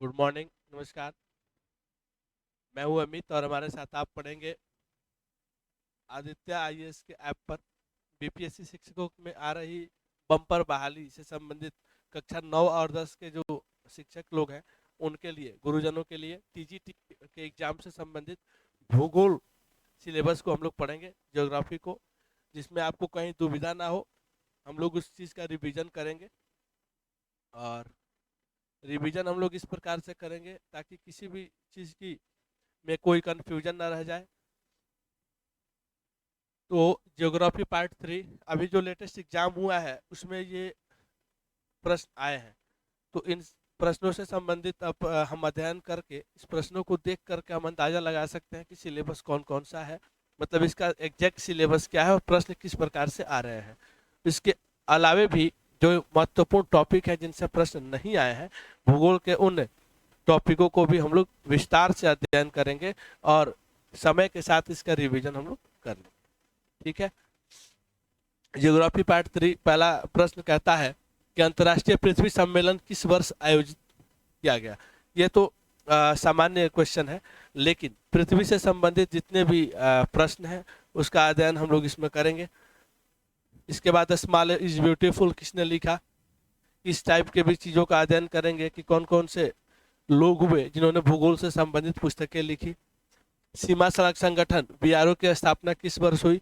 Good morning, नमस्कार। मैं हूं अमित और हमारे साथ आप पढ़ेंगे आदित्य आईएएस के ऐप पर बीपीएससी शिक्षकों में आ रही बम्पर बहाली से संबंधित कक्षा 9 और 10 के जो शिक्षक लोग हैं उनके लिए, गुरुजनों के लिए टीजीटी के एग्जाम से संबंधित भूगोल सिलेबस को हम लोग पढ़ेंगे, ज्योग्राफी को, जिसमें आपको कहीं दुविधा ना हो। हम लोग उस चीज़ का रिवीजन करेंगे और रिवीजन हम लोग इस प्रकार से करेंगे ताकि किसी भी चीज़ की में कोई कंफ्यूजन ना रह जाए। तो ज्योग्राफी पार्ट 3 अभी जो लेटेस्ट एग्जाम हुआ है उसमें ये प्रश्न आए हैं। तो इन प्रश्नों से संबंधित अब हम अध्ययन करके इस प्रश्नों को देख करके हम अंदाजा लगा सकते हैं कि सिलेबस कौन कौन सा है, मतलब इसका एग्जैक्ट सिलेबस क्या है और प्रश्न किस प्रकार से आ रहे हैं। इसके अलावे भी जो महत्वपूर्ण टॉपिक है जिनसे प्रश्न नहीं आए हैं, भूगोल के उन टॉपिकों को भी हम लोग विस्तार से अध्ययन करेंगे और समय के साथ इसका रिवीजन हम लोग कर लेंगे। ठीक है। ज्योग्राफी पार्ट 3 पहला प्रश्न कहता है कि अंतर्राष्ट्रीय पृथ्वी सम्मेलन किस वर्ष आयोजित किया गया। ये तो सामान्य क्वेश्चन है, लेकिन पृथ्वी से संबंधित जितने भी प्रश्न हैं उसका अध्ययन हम लोग इसमें करेंगे। इसके बाद स्मॉल इज ब्यूटीफुल किसने लिखा, इस टाइप के भी चीज़ों का अध्ययन करेंगे कि कौन कौन से लोग हुए जिन्होंने भूगोल से संबंधित पुस्तकें लिखी। सीमा सड़क संगठन बीआरओ की स्थापना किस वर्ष हुई।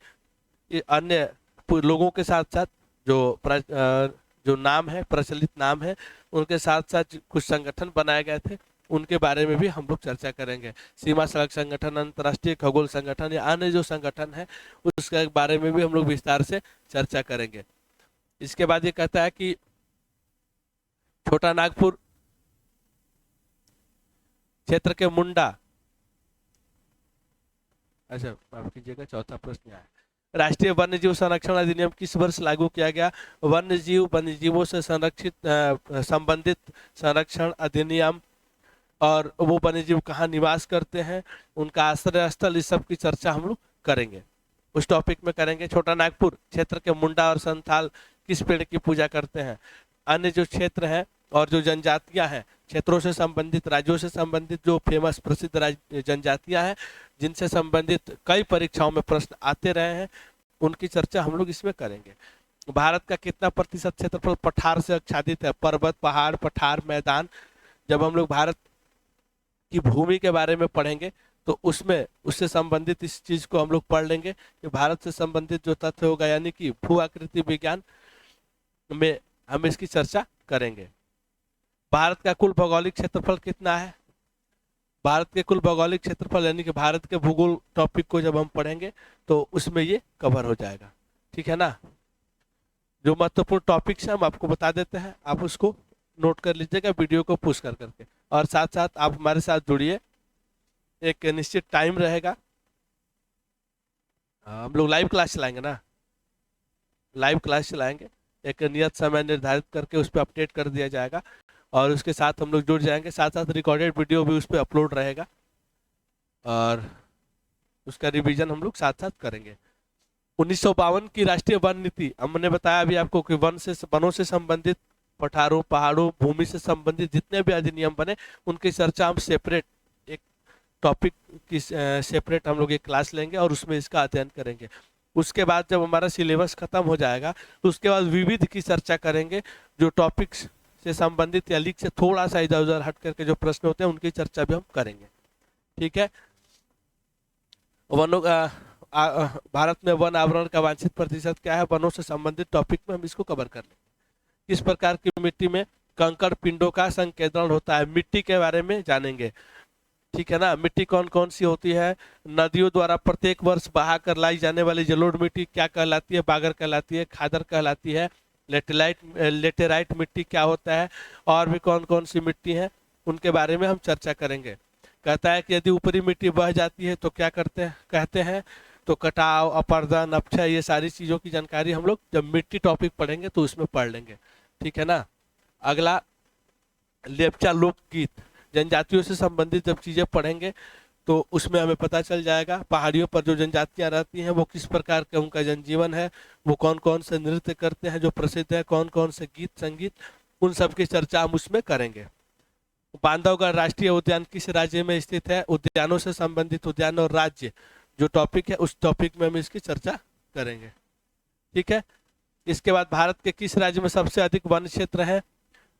अन्य लोगों के साथ साथ जो नाम है, प्रचलित नाम है, उनके साथ साथ कुछ संगठन बनाए गए थे, उनके बारे में भी हम लोग चर्चा करेंगे। सीमा सड़क संगठन, अंतर्राष्ट्रीय खगोल संगठन या अन्य जो संगठन है उसके बारे में भी हम लोग विस्तार से चर्चा करेंगे। इसके बाद ये कहता है कि छोटा नागपुर क्षेत्र के मुंडा, अच्छा माफ कीजिएगा, चौथा प्रश्न है राष्ट्रीय वन्य जीव संरक्षण अधिनियम किस वर्ष लागू किया गया। वन्य जीवों से संरक्षित संबंधित संरक्षण अधिनियम और वो वन्य जीव कहाँ निवास करते हैं, उनका आश्रय स्थल, इस सब की चर्चा हम लोग करेंगे, उस टॉपिक में करेंगे। छोटा नागपुर क्षेत्र के मुंडा और संथाल किस पेड़ की पूजा करते हैं। अन्य जो क्षेत्र हैं और जो जनजातियां हैं, क्षेत्रों से संबंधित, राज्यों से संबंधित जो फेमस प्रसिद्ध जनजातियां हैं जिनसे संबंधित कई परीक्षाओं में प्रश्न आते रहे हैं, उनकी चर्चा हम लोग इसमें करेंगे। भारत का कितना प्रतिशत क्षेत्रफल पठार से आच्छादित है। पर्वत, पहाड़, पठार, मैदान। जब हम लोग भारत की भूमि के बारे में पढ़ेंगे तो उसमें उससे संबंधित इस चीज को हम लोग पढ़ लेंगे कि भारत से संबंधित जो तथ्य होगा, यानी कि भू आकृति विज्ञान में हम इसकी चर्चा करेंगे। भारत का कुल भौगोलिक क्षेत्रफल कितना है। भारत के कुल भौगोलिक क्षेत्रफल यानी कि भारत के भूगोल टॉपिक को जब हम पढ़ेंगे तो उसमें ये कवर हो जाएगा। ठीक है ना। जो महत्वपूर्ण टॉपिक्स हैं हम आपको बता देते हैं, आप उसको नोट कर लीजिएगा वीडियो को पुश कर करके, और साथ साथ आप हमारे साथ जुड़िए। एक निश्चित टाइम रहेगा, हम लोग लाइव क्लास चलाएंगे ना, लाइव क्लास चलाएंगे, एक नियत समय निर्धारित करके उस पर अपडेट कर दिया जाएगा और उसके साथ हम लोग जुड़ जाएंगे। साथ साथ रिकॉर्डेड वीडियो भी उस पर अपलोड रहेगा और उसका रिवीजन हम लोग साथ साथ करेंगे। 1952 की राष्ट्रीय वन नीति, हमने बताया अभी आपको कि वनों से संबंधित, पठारों, पहाड़ों, भूमि से संबंधित जितने भी अधिनियम बने उनकी चर्चा हम सेपरेट एक टॉपिक की सेपरेट हम लोग एक क्लास लेंगे और उसमें इसका अध्ययन करेंगे। उसके बाद जब हमारा सिलेबस खत्म हो जाएगा तो उसके बाद विविध की चर्चा करेंगे, जो टॉपिक्स से संबंधित या लीक से थोड़ा सा इधर उधर हट करके जो प्रश्न होते हैं उनकी चर्चा भी हम करेंगे। ठीक है। वनों भारत में वन आवरण का वांछित प्रतिशत क्या है, वनों से संबंधित टॉपिक में हम इसको कवर कर लेंगे। किस प्रकार की मिट्टी में कंकड़ पिंडों का संकेंद्रण होता है, मिट्टी के बारे में जानेंगे। ठीक है ना। मिट्टी कौन कौन सी होती है, नदियों द्वारा प्रत्येक वर्ष बहा कर लाई जाने वाली जलोढ़ मिट्टी क्या कहलाती है, बागर कहलाती है, खादर कहलाती है, लेटेराइट मिट्टी क्या होता है, और भी कौन कौन सी मिट्टी है उनके बारे में हम चर्चा करेंगे। कहता है कि यदि ऊपरी मिट्टी बह जाती है तो क्या कहते हैं, तो कटाव, अपर्दन, अपक्षय, ये सारी चीज़ों की जानकारी हम लोग जब मिट्टी टॉपिक पढ़ेंगे तो उसमें पढ़ लेंगे। ठीक है ना। अगला लेप्चा लोकगीत, जनजातियों से संबंधित जब चीज़ें पढ़ेंगे तो उसमें हमें पता चल जाएगा पहाड़ियों पर जो जनजातियां रहती हैं वो किस प्रकार का उनका जनजीवन है, वो कौन कौन से नृत्य करते हैं जो प्रसिद्ध है, कौन कौन से गीत संगीत, उन सब की चर्चा हम उसमें करेंगे। बांधवगढ़ राष्ट्रीय उद्यान किस राज्य में स्थित है? उद्यानों से संबंधित उद्यान और राज्य जो टॉपिक है उस टॉपिक में हम इसकी चर्चा करेंगे। ठीक है। इसके बाद भारत के किस राज्य में सबसे अधिक वन क्षेत्र है?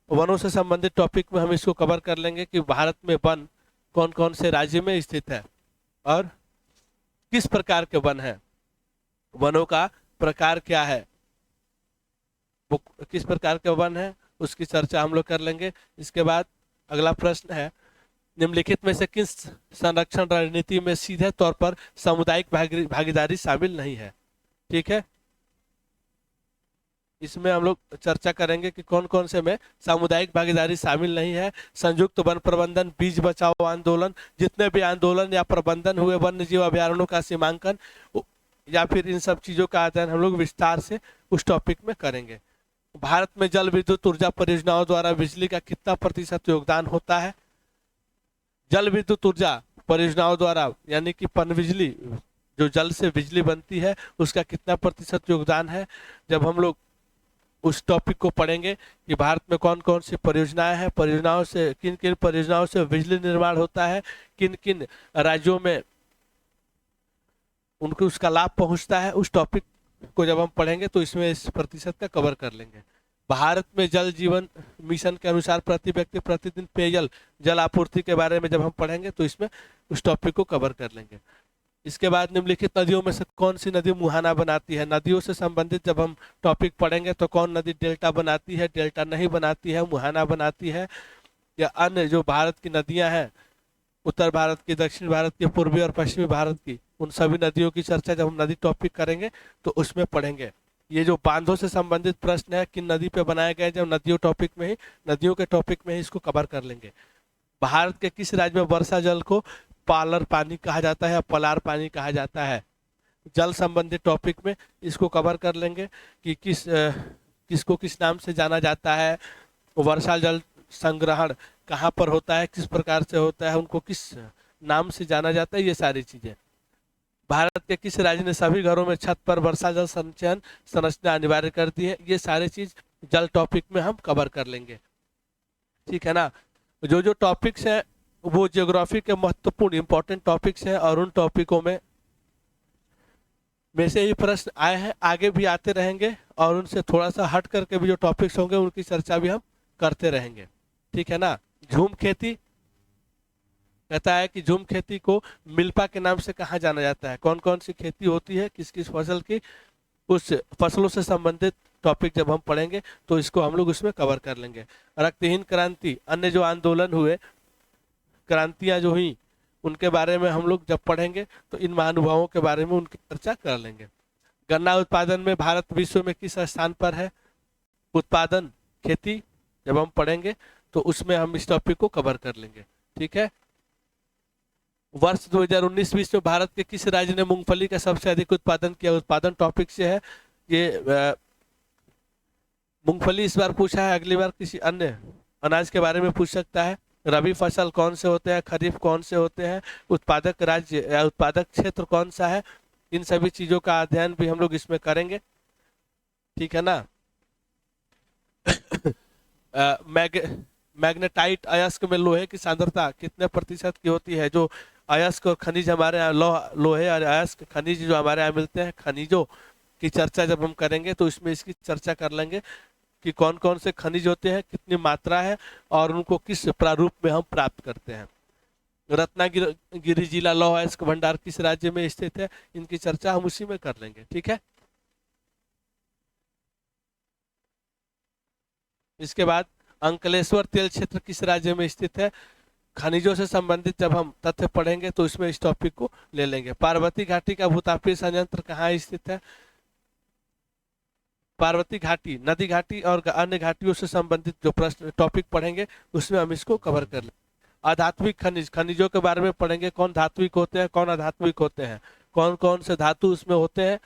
वनों से संबंधित टॉपिक में हम इसको कवर कर लेंगे कि भारत में वन कौन कौन से राज्य में स्थित है और किस प्रकार के वन है, वनों का प्रकार क्या है, वो किस प्रकार के वन है, उसकी चर्चा हम लोग कर लेंगे। इसके बाद अगला प्रश्न है, निम्नलिखित में से किस संरक्षण रणनीति में सीधे तौर पर सामुदायिक भागीदारी शामिल नहीं है? ठीक है, इसमें हम लोग चर्चा करेंगे कि कौन कौन से में सामुदायिक भागीदारी शामिल नहीं है। संयुक्त वन प्रबंधन, बीज बचाओ आंदोलन, जितने भी आंदोलन या प्रबंधन हुए वन्य जीव अभ्यारण्यों का सीमांकन या फिर इन सब चीजों का अध्ययन हम लोग विस्तार से उस टॉपिक में करेंगे। भारत में जल विद्युत ऊर्जा परियोजनाओं द्वारा बिजली का कितना प्रतिशत योगदान होता है? जल विद्युत ऊर्जा परियोजनाओं द्वारा यानी कि पनबिजली, जो जल से बिजली बनती है, उसका कितना प्रतिशत योगदान है? जब हम लोग उस टॉपिक को पढ़ेंगे कि भारत में कौन कौन सी परियोजनाएं हैं, परियोजनाओं से किन किन परियोजनाओं से बिजली निर्माण होता है, किन किन राज्यों में उनको उसका लाभ पहुंचता है, उस टॉपिक को जब हम पढ़ेंगे तो इसमें इस प्रतिशत का कवर कर लेंगे। भारत में जल जीवन मिशन के अनुसार प्रति व्यक्ति प्रतिदिन पेयजल जल आपूर्ति के बारे में जब हम पढ़ेंगे तो इसमें उस टॉपिक को कवर कर लेंगे। इसके बाद निम्नलिखित नदियों में से कौन सी नदी मुहाना बनाती है? नदियों से संबंधित जब हम टॉपिक पढ़ेंगे तो कौन नदी डेल्टा बनाती है, डेल्टा नहीं बनाती है, मुहाना बनाती है, या अन्य जो भारत की नदियां हैं, उत्तर भारत की, दक्षिण भारत की, पूर्वी और पश्चिमी भारत की, उन सभी नदियों की चर्चा जब हम नदी टॉपिक करेंगे तो उसमें पढ़ेंगे। ये जो बांधों से संबंधित प्रश्न है किन नदी पे बनाए गए, जब नदियों टॉपिक में ही, नदियों के टॉपिक में ही इसको कवर कर लेंगे। भारत के किस राज्य में वर्षा जल को पालर पानी कहा जाता है या पलार पानी कहा जाता है? जल संबंधित टॉपिक में इसको कवर कर लेंगे कि किसको किस नाम से जाना जाता है, वर्षा जल संग्रहण कहाँ पर होता है, किस प्रकार से होता है, उनको किस नाम से जाना जाता है, ये सारी चीजें। भारत के किस राज्य ने सभी घरों में छत पर वर्षा जल संचयन संरचना अनिवार्य कर दी है? ये सारी चीज जल टॉपिक में हम कवर कर लेंगे। ठीक है ना। जो जो टॉपिक्स हैं वो ज्योग्राफी के महत्वपूर्ण इंपॉर्टेंट टॉपिक्स हैं और उन टॉपिकों में से ही प्रश्न आए हैं, आगे भी आते रहेंगे और उनसे थोड़ा सा हट करके भी जो टॉपिक्स होंगे उनकी चर्चा भी हम करते रहेंगे। ठीक है ना। झूम खेती कहता है कि झूम खेती को मिल्पा के नाम से कहा जाना जाता है? कौन कौन सी खेती होती है, किस किस फसल की, उस फसलों से संबंधित टॉपिक जब हम पढ़ेंगे तो इसको हम लोग उसमें कवर कर लेंगे। रक्तहीन क्रांति, अन्य जो आंदोलन हुए, क्रांतियां जो हुई, उनके बारे में हम लोग जब पढ़ेंगे तो इन महानुभावों के बारे में उनकी चर्चा कर लेंगे। गन्ना उत्पादन में भारत विश्व में किस स्थान पर है? उत्पादन खेती जब हम पढ़ेंगे तो उसमें हम इस टॉपिक को कवर कर लेंगे। ठीक है। वर्ष 2019-20 में भारत के किस राज्य ने मूंगफली का सबसे अधिक उत्पादन किया? उत्पादन टॉपिक से है ये। मूंगफली इस बार पूछा है, अगली बार किसी अन्य अनाज के बारे में पूछ सकता है। रबी फसल कौन से होते हैं, खरीफ कौन से होते हैं, उत्पादक राज्य या उत्पादक क्षेत्र कौन सा है, इन सभी चीजों का अध्ययन भी हम लोग इसमें करेंगे। ठीक है ना। मैग्नेटाइट अयस्क में लोहे की सांद्रता कितने प्रतिशत की होती है? जो अयस्क और खनिज हमारे यहाँ लोहे और अयस्क खनिज जो हमारे यहाँ मिलते हैं, खनिजों की चर्चा जब हम करेंगे तो इसमें इसकी चर्चा कर लेंगे कि कौन कौन से खनिज होते हैं, कितनी मात्रा है और उनको किस प्रारूप में हम प्राप्त करते हैं। रत्नागिरी जिला लौह अयस्क भंडार किस राज्य में स्थित है? इनकी चर्चा हम उसी में कर लेंगे। ठीक है। इसके बाद अंकलेश्वर तेल क्षेत्र किस राज्य में स्थित है? खनिजों से संबंधित जब हम तथ्य पढ़ेंगे तो इसमें इस टॉपिक को ले लेंगे। पार्वती घाटी का भूतापीय संयंत्र कहाँ स्थित है? पार्वती घाटी, नदी घाटी और अन्य घाटियों से संबंधित जो प्रश्न टॉपिक पढ़ेंगे उसमें हम इसको कवर कर लेंगे। अधात्विक खनिज, खनिजों के बारे में पढ़ेंगे, कौन धात्विक होते हैं, कौन अधात्विक होते हैं, कौन कौन से धातु उसमें होते हैं,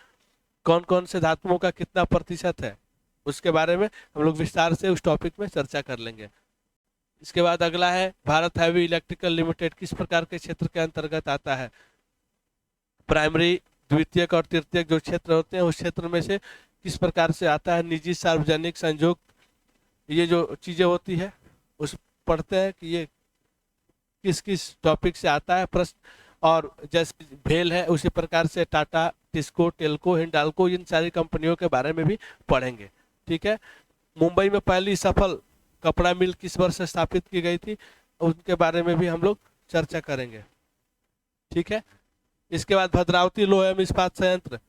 कौन कौन से धातुओं का कितना प्रतिशत है, उसके बारे में हम लोग विस्तार से उस टॉपिक में चर्चा कर लेंगे। इसके बाद अगला है भारत हैवी इलेक्ट्रिकल लिमिटेड किस प्रकार के क्षेत्र के अंतर्गत आता है? प्राइमरी, द्वितीयक और तृतीयक जो क्षेत्र होते हैं उस क्षेत्र में से किस प्रकार से आता है? निजी, सार्वजनिक, संयोग, ये जो चीजें होती है पढ़ते हैं कि ये किस किस टॉपिक से आता है प्रश्न, और जैसे भेल है उसी प्रकार से टाटा, टिस्को, टेल्को, हिंडाल्को, इन सारी कंपनियों के बारे में भी पढ़ेंगे। ठीक है। मुंबई में पहली सफल कपड़ा मिल किस वर्ष स्थापित की गई थी, उनके बारे में भी हम लोग चर्चा करेंगे। ठीक है। इसके बाद भद्रावती लौह एवं इस्पात संयंत्र,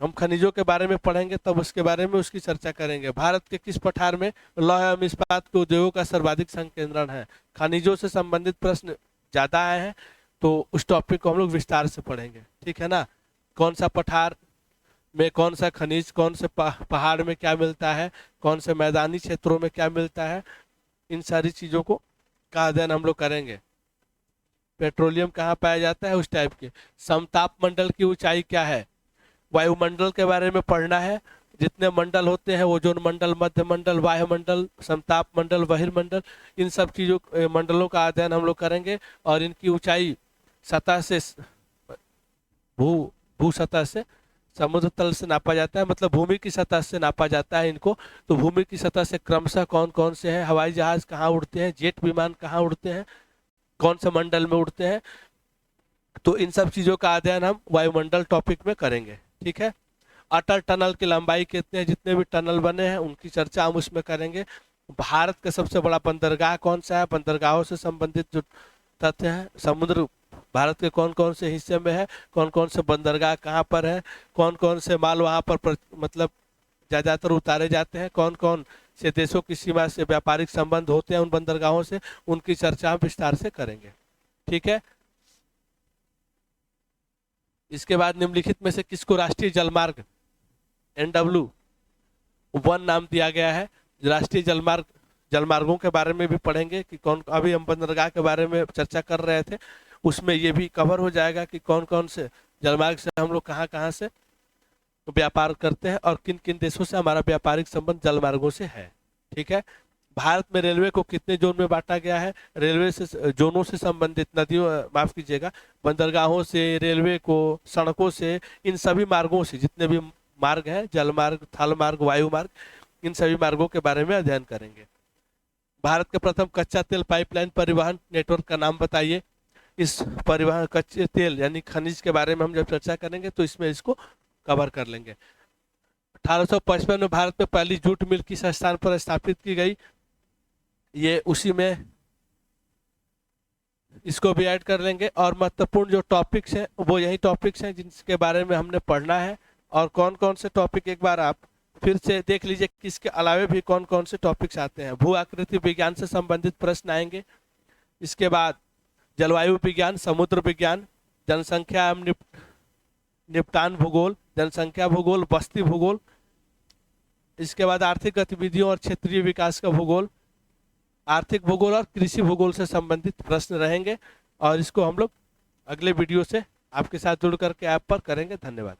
हम खनिजों के बारे में पढ़ेंगे, तब उसके बारे में उसकी चर्चा करेंगे। भारत के किस पठार में लौह एवं इस्पात के उद्योगों का सर्वाधिक संकेंद्रण है। खनिजों से संबंधित प्रश्न ज्यादा आए हैं, तो उस टॉपिक को हम लोग विस्तार से पढ़ेंगे। ठीक है ना। कौन सा पठार में कौन सा खनिज, कौन से पहाड़ में क्या मिलता है, कौन से मैदानी क्षेत्रों में क्या मिलता है, इन सारी चीजों को का अध्ययन हम लोग करेंगे। पेट्रोलियम कहाँ पाया जाता है, उस टाइप के। समताप मंडल की ऊंचाई क्या है, वायुमंडल के बारे में पढ़ना है। जितने मंडल होते हैं, ओजोन मंडल, मध्य मंडल, वायुमंडल, समताप मंडल, बहिर्मंडल, इन सब चीजों मंडलों का अध्ययन हम लोग करेंगे। और इनकी ऊंचाई सतह से भू सतह से समुद्र तल से नापा जाता है, मतलब भूमि की सतह से नापा जाता है इनको। तो भूमि की सतह से क्रमशः कौन कौन से हैं, हवाई जहाज कहाँ उड़ते हैं, जेट विमान कहाँ उड़ते हैं, कौन से मंडल में उड़ते हैं, तो इन सब चीजों का अध्ययन हम वायुमंडल टॉपिक में करेंगे। ठीक है। अटल टनल की लंबाई कितनी है, जितने भी टनल बने हैं उनकी चर्चा हम उसमें करेंगे। भारत का सबसे बड़ा बंदरगाह कौन सा है, बंदरगाहों से संबंधित जो तथ्य है, समुद्र भारत के कौन कौन से हिस्से में है, कौन कौन से बंदरगाह कहाँ पर है, कौन कौन से माल वहाँ पर मतलब ज्यादातर उतारे जाते हैं, कौन कौन से देशों की सीमा से व्यापारिक संबंध होते हैं उन बंदरगाहों से, उनकी चर्चा हम विस्तार से करेंगे। ठीक है। इसके बाद निम्नलिखित में से किसको राष्ट्रीय जलमार्ग NW1 नाम दिया गया है। राष्ट्रीय जलमार्गों के बारे में भी पढ़ेंगे कि कौन, अभी हम बंदरगाह के बारे में चर्चा कर रहे थे, उसमें ये भी कवर हो जाएगा कि कौन कौन से जलमार्ग से हम लोग कहाँ कहाँ से व्यापार करते हैं और किन किन देशों से हमारा व्यापारिक संबंध जलमार्गों से है। ठीक है। भारत में रेलवे को कितने जोन में बांटा गया है, रेलवे से जोनों से संबंधित नदियों, माफ कीजिएगा, बंदरगाहों से, रेलवे को, सड़कों से, इन सभी मार्गों से जितने भी मार्ग हैं, जल मार्ग, थल मार्ग, वायु मार्ग, इन सभी मार्गों के बारे में अध्ययन करेंगे। भारत के प्रथम कच्चा तेल पाइपलाइन परिवहन नेटवर्क का नाम बताइए। इस परिवहन कच्चे तेल यानी खनिज के बारे में हम जब चर्चा करेंगे तो इसमें इसको कवर कर लेंगे। 1855 में भारत में पहली जूट मिल किस स्थान पर स्थापित की गई, ये उसी में इसको भी ऐड कर लेंगे। और महत्वपूर्ण जो टॉपिक्स हैं वो यही टॉपिक्स हैं जिनके बारे में हमने पढ़ना है। और कौन कौन से टॉपिक एक बार आप फिर से देख लीजिए कि इसके अलावे भी कौन कौन से टॉपिक्स आते हैं। भू आकृति विज्ञान से संबंधित प्रश्न आएंगे। इसके बाद जलवायु विज्ञान, समुद्र विज्ञान, जनसंख्या एवं निपटान भूगोल, जनसंख्या भूगोल, बस्ती भूगोल। इसके बाद आर्थिक गतिविधियों और क्षेत्रीय विकास का भूगोल, आर्थिक भूगोल और कृषि भूगोल से संबंधित प्रश्न रहेंगे। और इसको हम लोग अगले वीडियो से आपके साथ जुड़ करके ऐप पर करेंगे। धन्यवाद।